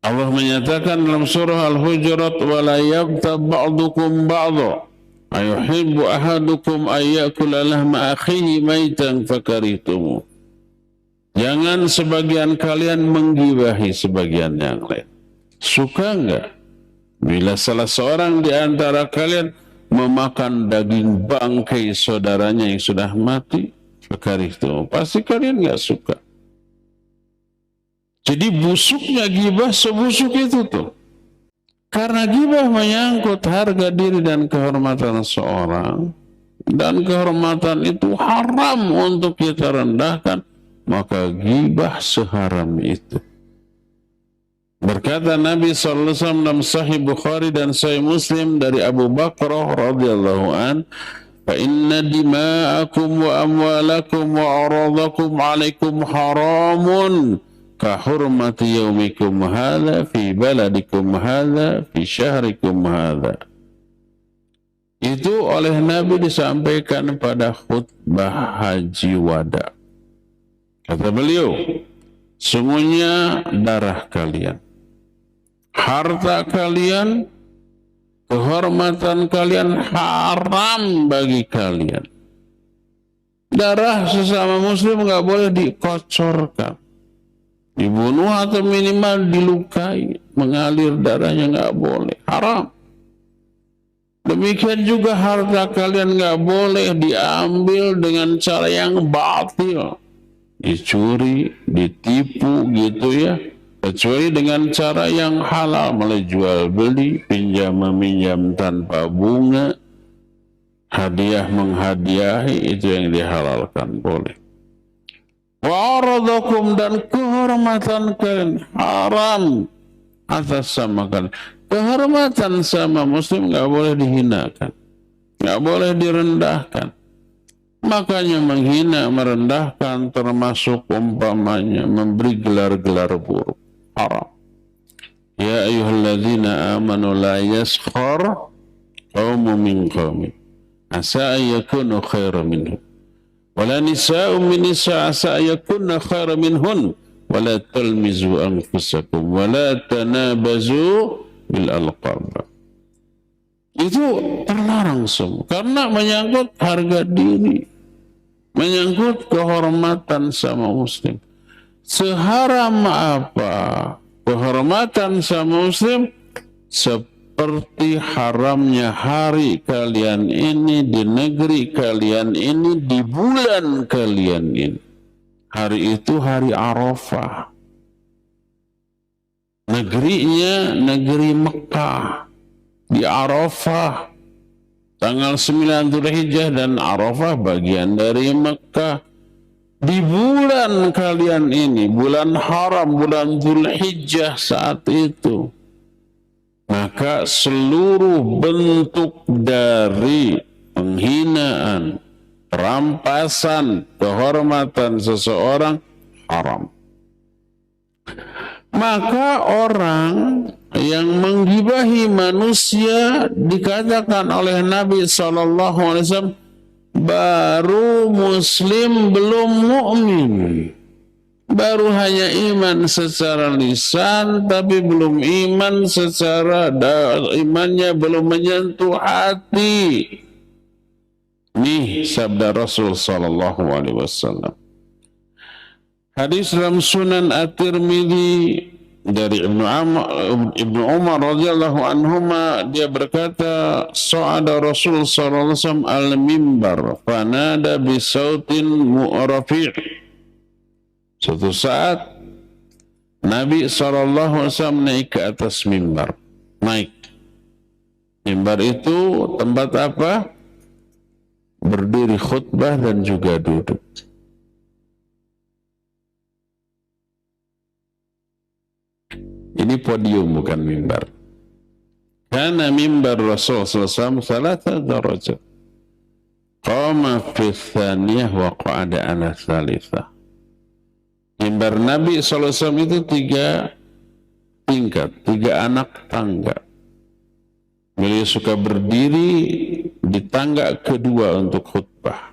Allah menyatakan dalam surah Al-Hujurat, wala yaghtab ba'dukum ba'dha ayuhibbu ahadukum ayyakula lahma akhihi maitan fakarihtumu. Jangan sebagian kalian menggibahi sebagian yang lain. Suka enggak bila salah seorang di antara kalian memakan daging bangkai saudaranya yang sudah mati? Fakarihtumu. Pasti kalian enggak suka. Jadi busuknya ghibah sebusuk itu tuh. Karena ghibah menyangkut harga diri dan kehormatan seorang, dan kehormatan itu haram untuk kita rendahkan, maka ghibah seharam itu. Berkata Nabi SAW dalam Sahih Bukhari dan Sahih Muslim dari Abu Bakrah radhiyallahu an, fa inna dima'akum wa amwalakum wa aradakum alaikum haramun ka hurmati yaumikum hadha fi baladikum hadha fi syahrikum hadha. Itu oleh Nabi disampaikan pada khutbah haji wada. Kata beliau, sungguhnya darah kalian, harta kalian, kehormatan kalian haram bagi kalian. Darah sesama muslim nggak boleh dikocorkan, dibunuh atau minimal dilukai, mengalir darahnya nggak boleh, haram. Demikian juga harta kalian nggak boleh diambil dengan cara yang batil, dicuri, ditipu gitu ya, kecuali dengan cara yang halal, mulai jual beli, pinjam meminjam tanpa bunga, hadiah menghadiahi, itu yang dihalalkan boleh. Wa aradakum, dan kehormatan kalian haram atas sama kalian. Kehormatan sama muslim nggak boleh dihinakan, nggak boleh direndahkan. Makanya menghina, merendahkan termasuk umpamanya memberi gelar-gelar buruk, haram. Ya ayyuhalladzina amanu la yaskhar qaumun min qaumin asa yakunu khairan minhum wala nisa'un min nisa' asa yakunna khairan minhun wala talmizu anfusakum wala tanabazu bil alqab. Itu terlarang semua karena menyangkut harga diri, menyangkut kehormatan sama muslim. Seharam apa kehormatan sama muslim seperti haramnya hari kalian ini, di negeri kalian ini, di bulan kalian ini. Hari itu hari Arafah. Negerinya negeri Mekah, di Arafah tanggal 9 Dzulhijjah, dan Arafah bagian dari Mekah. Di bulan kalian ini, bulan haram, bulan Dzulhijjah saat itu, maka seluruh bentuk dari penghinaan, perampasan kehormatan seseorang haram. Maka orang yang menggibahi manusia dikatakan oleh Nabi SAW baru muslim belum mukmin, baru hanya iman secara lisan tapi belum iman secara imannya belum menyentuh hati. Nih sabda Rasul SAW. Hadis dalam Sunan At-Tirmidzi dari Ibnu Umar radhiyallahu anhuma, dia berkata, sa'ada Rasul sallallahu alaihi wasallam al-mimbar fanada bi sautin mu'rafi'. Suatu saat Nabi sallallahu alaihi wasallam naik ke atas mimbar. Naik. Mimbar itu tempat apa? Berdiri khutbah dan juga duduk. Ini podium bukan mimbar. Karena mimbar Rasul SAW salata darajat. Qama fi tsaniyah wa qa'ada ala tsalitsah. Mimbar Nabi SAW itu 3 tingkat, 3 anak tangga. Beliau suka berdiri di tangga kedua untuk khutbah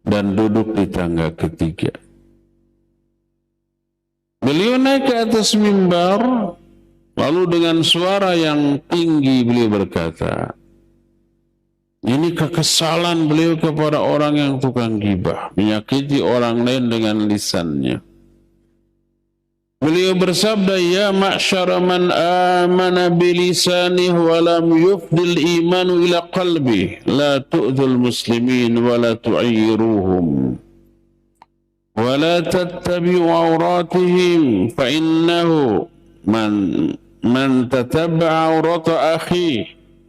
dan duduk di tangga ketiga. Beliau naik ke atas mimbar, lalu dengan suara yang tinggi beliau berkata, ini kekesalan beliau kepada orang yang tukang gibah, menyakiti orang lain dengan lisannya. Beliau bersabda, ya ma'syara man amana bilisanih wa lam yufdil imanu ila qalbi, la tu'dhul muslimin wa la tu'ayyiruhum. ولا تتبعوا عوراتهم فإنه من تتبع عورة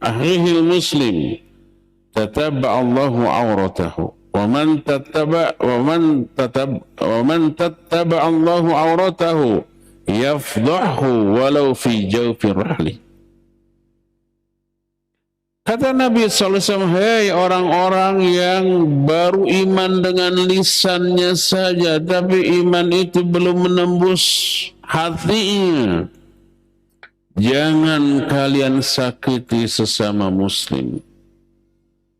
أخيه المسلم تتبع الله عورته ومن تتبع الله عورته يفضحه ولو في جوف رحله. Kata Nabi SAW, hei orang-orang yang baru iman dengan lisannya saja, tapi iman itu belum menembus hatinya. Jangan kalian sakiti sesama muslim.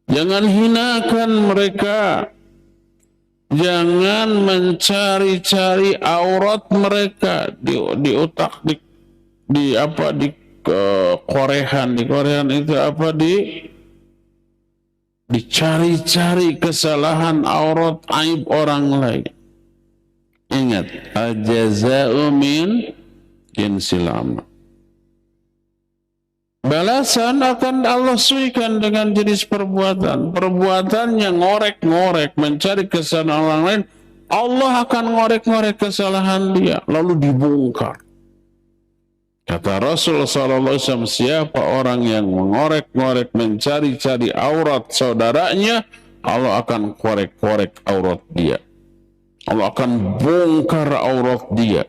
Jangan hinakan mereka. Jangan mencari-cari aurat mereka di otak, di Korean itu apa, dicari-cari kesalahan aurat aib orang lain. Ingat, al-jaza'u min jinsil amal. Balasan akan Allah sesuaikan dengan jenis perbuatan. Perbuatan yang ngorek-ngorek, mencari kesalahan orang lain, Allah akan ngorek-ngorek kesalahan dia, lalu dibongkar. Kata Rasul SAW, siapa orang yang mengorek-ngorek, mencari-cari aurat saudaranya, Allah akan korek-korek aurat dia. Allah akan bongkar aurat dia.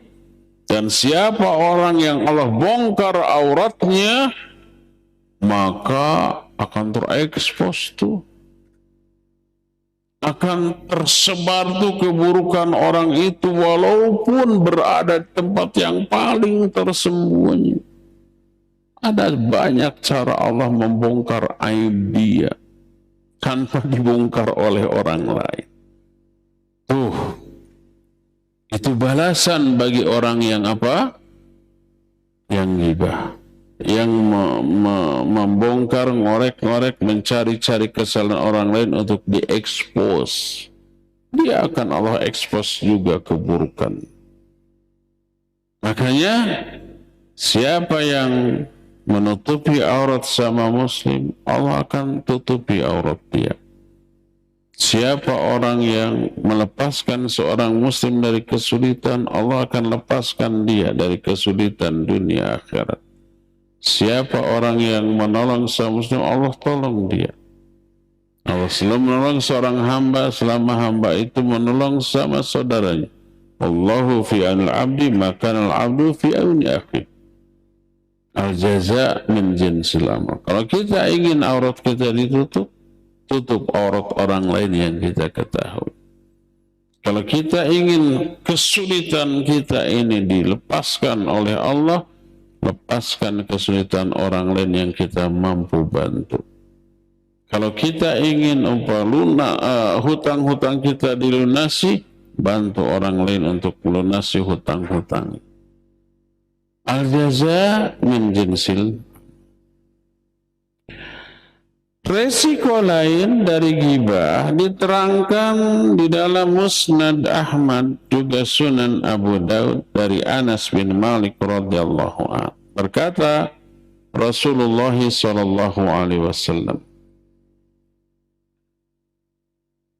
Dan siapa orang yang Allah bongkar auratnya, maka akan terekspos tuh. Akan tersebar tuh keburukan orang itu walaupun berada di tempat yang paling tersembunyi. Ada banyak cara Allah membongkar aib dia tanpa dibongkar oleh orang lain. Tuh, itu balasan bagi orang yang apa? Yang ghibah, yang membongkar, ngorek-ngorek, mencari-cari kesalahan orang lain untuk diekspos. Dia akan Allah ekspos juga keburukan. Makanya siapa yang menutupi aurat sama muslim, Allah akan tutupi aurat dia. Siapa orang yang melepaskan seorang muslim dari kesulitan, Allah akan lepaskan dia dari kesulitan dunia akhirat. Siapa orang yang menolong seorang muslim, Allah tolong dia. Allah selalu menolong seorang hamba selama hamba itu menolong sama saudaranya. Allahu fi anil abdi maka al-abdu fi auni akhi. Al-jaza min jinsil amal. Kalau kita ingin aurat kita ditutup, tutup aurat orang lain yang kita ketahui. Kalau kita ingin kesulitan kita ini dilepaskan oleh Allah, lepaskan kesulitan orang lain yang kita mampu bantu. Kalau kita ingin hutang-hutang kita dilunasi, bantu orang lain untuk melunasi hutang-hutang. Al-jaza min jinsil. Resiko lain dari ghibah diterangkan di dalam Musnad Ahmad, juga Sunan Abu Daud, dari Anas bin Malik radhiyallahu anhu. Berkata Rasulullah sallallahu alaihi wasallam,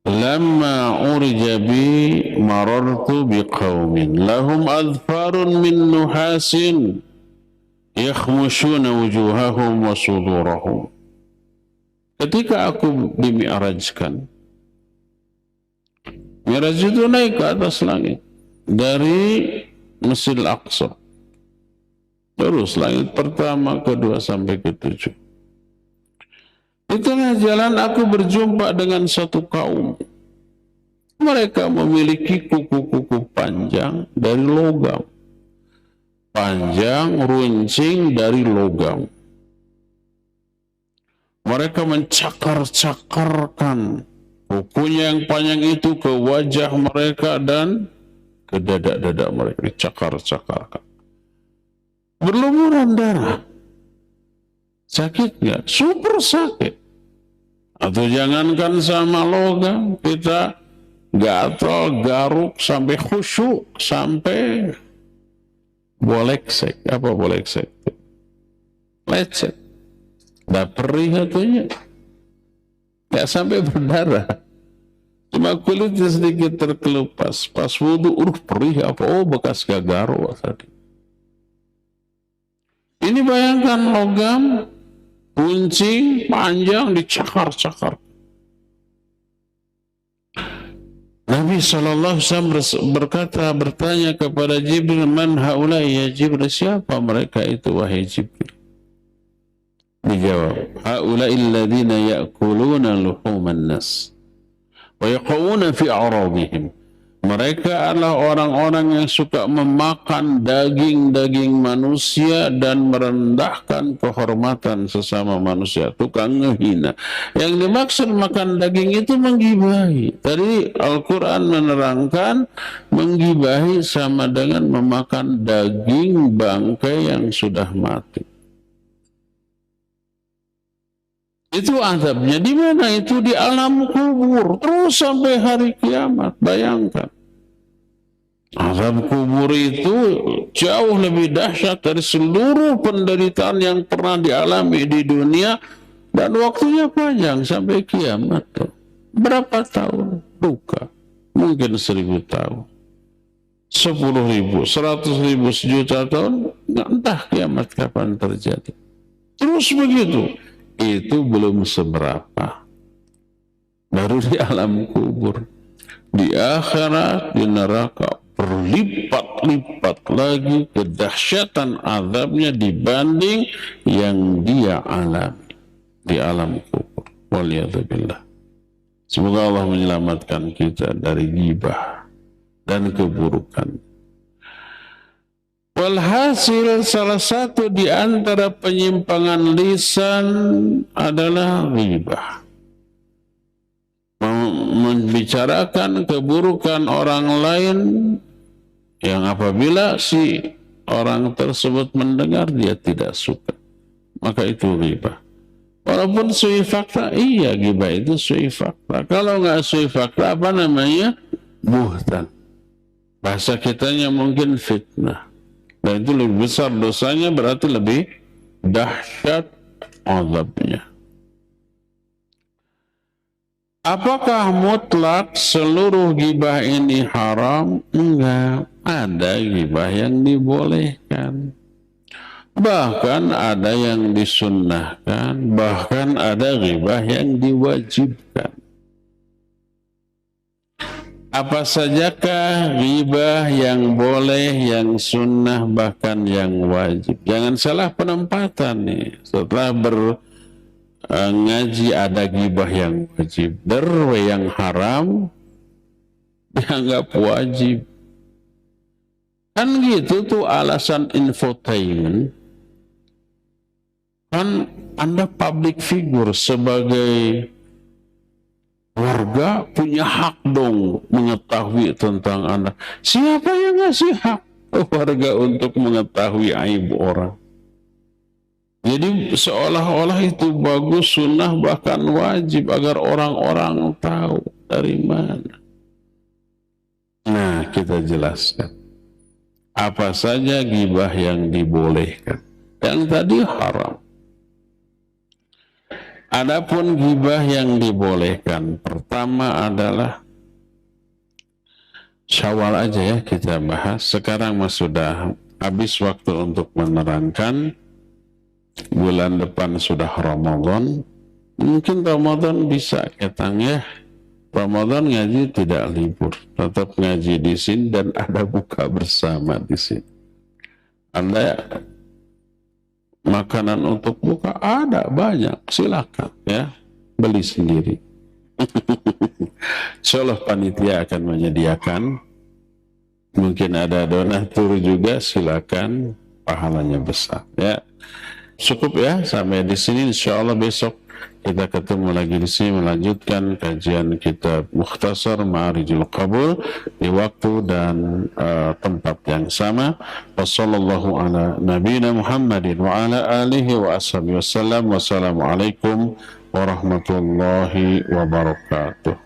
"Lamma urija bi marartu biqaumin lahum adfarun min nuhasin yakhmushuna wujuhahum wa sudurahum." Ketika aku dimi'rajkan, Mi'raj itu naik ke atas langit dari Masjidil Aqsa, terus langit pertama, kedua sampai ketujuh. Di tengah jalan aku berjumpa dengan satu kaum. Mereka memiliki kuku-kuku panjang dari logam, panjang runcing dari logam. Mereka mencakar-cakarkan kukunya yang panjang itu ke wajah mereka dan ke dada-dada mereka, dicakar-cakarkan. Berlumuran darah. Sakit nggak? Super sakit. Atau jangankan sama logam, kita gatal, garuk, sampai khusyuk, sampai boleksek. Apa boleksek? Lecet. Dah perih katanya, nggak sampai berdarah, cuma kulitnya sedikit terkelupas. Pas wudhu, perih apa? Oh, bekas gagaro tadi. Ini bayangkan logam, runcing, panjang, dicakar-cakar. Nabi SAW bertanya kepada Jibril, "Man haulai ya Jibril?" Siapa mereka itu wahai Jibril? dijawab, haula'il ladzina ya'kuluna luhuman nas wa yaqawuna fi a'radihim. Mereka adalah orang-orang yang suka memakan daging-daging manusia dan merendahkan kehormatan sesama manusia, tukang ngehina. Yang dimaksud makan daging itu menggibahi. Tadi Al-Quran menerangkan menggibahi sama dengan memakan daging bangkai yang sudah mati. Itu azabnya di mana? Itu di alam kubur terus sampai hari kiamat. Bayangkan, azab kubur itu jauh lebih dahsyat dari seluruh penderitaan yang pernah dialami di dunia, dan waktunya panjang sampai kiamat. Berapa tahun duka? Mungkin 1000 tahun, 10.000, 100.000, sejuta tahun, entah kiamat kapan terjadi. Terus begitu. Itu belum seberapa. Baru di alam kubur. Di akhirat, di neraka, berlipat-lipat lagi kedahsyatan azabnya dibanding yang dia alami di alam kubur. Waliyadzubillah. Semoga Allah menyelamatkan kita dari ghibah dan keburukan. Walhasil, salah satu di antara penyimpangan lisan adalah ghibah. Membicarakan keburukan orang lain yang apabila si orang tersebut mendengar dia tidak suka, maka itu ghibah. Walaupun sui fakta, iya ghibah itu sui fakta. Kalau nggak sui fakta, apa namanya? Buhtan. Bahasa kitanya mungkin fitnah. Dan itu lebih besar dosanya, berarti lebih dahsyat azabnya. Apakah mutlak seluruh ghibah ini haram? Enggak. Ada ghibah yang dibolehkan. Bahkan ada yang disunnahkan. Bahkan ada ghibah yang diwajibkan. Apa sajakah ghibah yang boleh, yang sunnah, bahkan yang wajib? Jangan salah penempatan nih. Setelah ngaji ada ghibah yang wajib, yang haram dianggap wajib. Kan gitu tuh alasan infotainment. Kan Anda public figure, sebagai warga punya hak dong mengetahui tentang Anda. Siapa yang ngasih hak warga untuk mengetahui aib orang? Jadi seolah-olah itu bagus, sunnah, bahkan wajib agar orang-orang tahu dari mana. Nah, kita jelaskan apa saja ghibah yang dibolehkan. Yang tadi haram. Adapun ghibah yang dibolehkan, pertama adalah Syawal aja ya kita bahas. Sekarang mas sudah habis waktu untuk menerangkan. Bulan depan sudah Ramadan. Mungkin Ramadan bisa ketang ya. Ramadan ngaji tidak libur, tetap ngaji di sini dan ada buka bersama di sini. Anda makanan untuk buka ada banyak, silakan ya, beli sendiri. Insyaallah panitia akan menyediakan. Mungkin ada donatur juga, silakan, pahalanya besar ya. Cukup ya sampai di sini. Insyaallah besok kita ketemu lagi di sini melanjutkan kajian kitab Mukhtasar Ma'arijul Qabul di waktu dan tempat yang sama. Wassallallahu ala nabiyina Muhammadin wa ala alihi wa ashabihi wasallam. Wassalamualaikum warahmatullahi wabarakatuh.